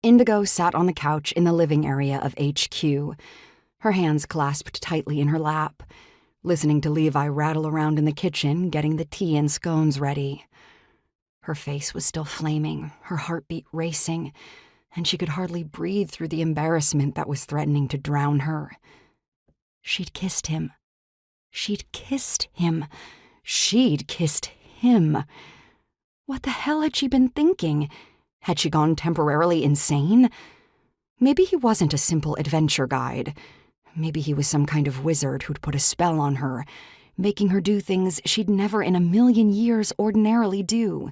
Indigo sat on the couch in the living area of HQ, her hands clasped tightly in her lap, listening to Levi rattle around in the kitchen, getting the tea and scones ready. Her face was still flaming, her heartbeat racing, and she could hardly breathe through the embarrassment that was threatening to drown her. She'd kissed him. She'd kissed him. She'd kissed him. What the hell had she been thinking? Had she gone temporarily insane? Maybe he wasn't a simple adventure guide. Maybe he was some kind of wizard who'd put a spell on her, making her do things she'd never in a million years ordinarily do.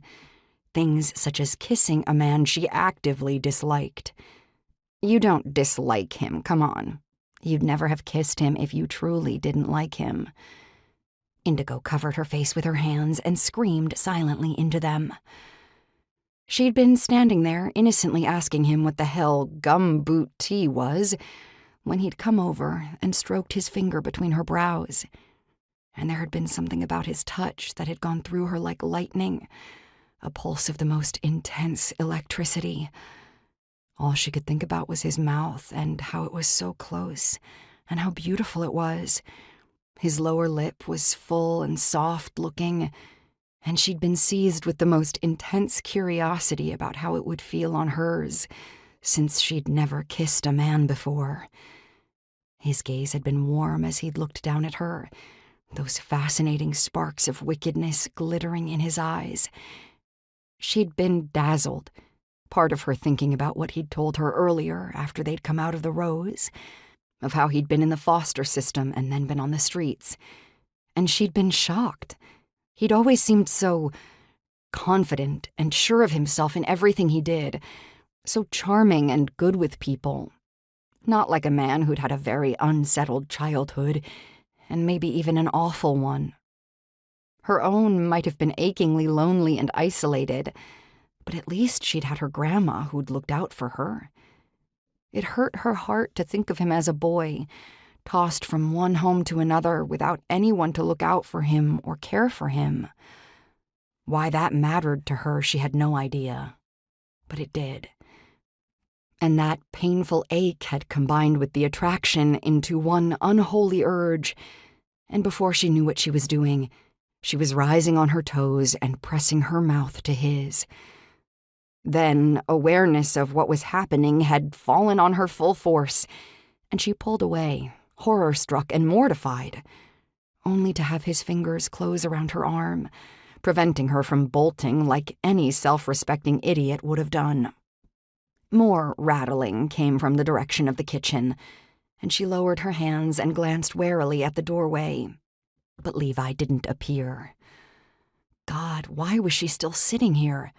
Things such as kissing a man she actively disliked. You don't dislike him, come on. You'd never have kissed him if you truly didn't like him. Indigo covered her face with her hands and screamed silently into them. She'd been standing there, innocently asking him what the hell gumboot tea was, when he'd come over and stroked his finger between her brows. And there had been something about his touch that had gone through her like lightning, a pulse of the most intense electricity. All she could think about was his mouth and how it was so close, and how beautiful it was. His lower lip was full and soft-looking, and she'd been seized with the most intense curiosity about how it would feel on hers, since she'd never kissed a man before. His gaze had been warm as he'd looked down at her, those fascinating sparks of wickedness glittering in his eyes. She'd been dazzled, part of her thinking about what he'd told her earlier after they'd come out of the Rose, of how he'd been in the foster system and then been on the streets. And she'd been shocked. He'd always seemed so confident and sure of himself in everything he did, so charming and good with people. Not like a man who'd had a very unsettled childhood, and maybe even an awful one. Her own might have been achingly lonely and isolated, but at least she'd had her grandma who'd looked out for her. It hurt her heart to think of him as a boy, tossed from one home to another without anyone to look out for him or care for him. Why that mattered to her, she had no idea. But it did. And that painful ache had combined with the attraction into one unholy urge, and before she knew what she was doing, she was rising on her toes and pressing her mouth to his. Then awareness of what was happening had fallen on her full force, and she pulled away, horror-struck and mortified, only to have his fingers close around her arm, preventing her from bolting like any self-respecting idiot would have done. More rattling came from the direction of the kitchen, and she lowered her hands and glanced warily at the doorway. But Levi didn't appear. God, why was she still sitting here?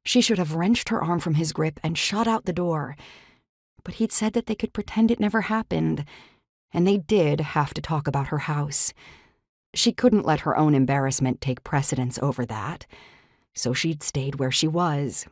She should have wrenched her arm from his grip and shot out the door. But he'd said that they could pretend it never happened, and they did have to talk about her house. She couldn't let her own embarrassment take precedence over that, so she'd stayed where she was,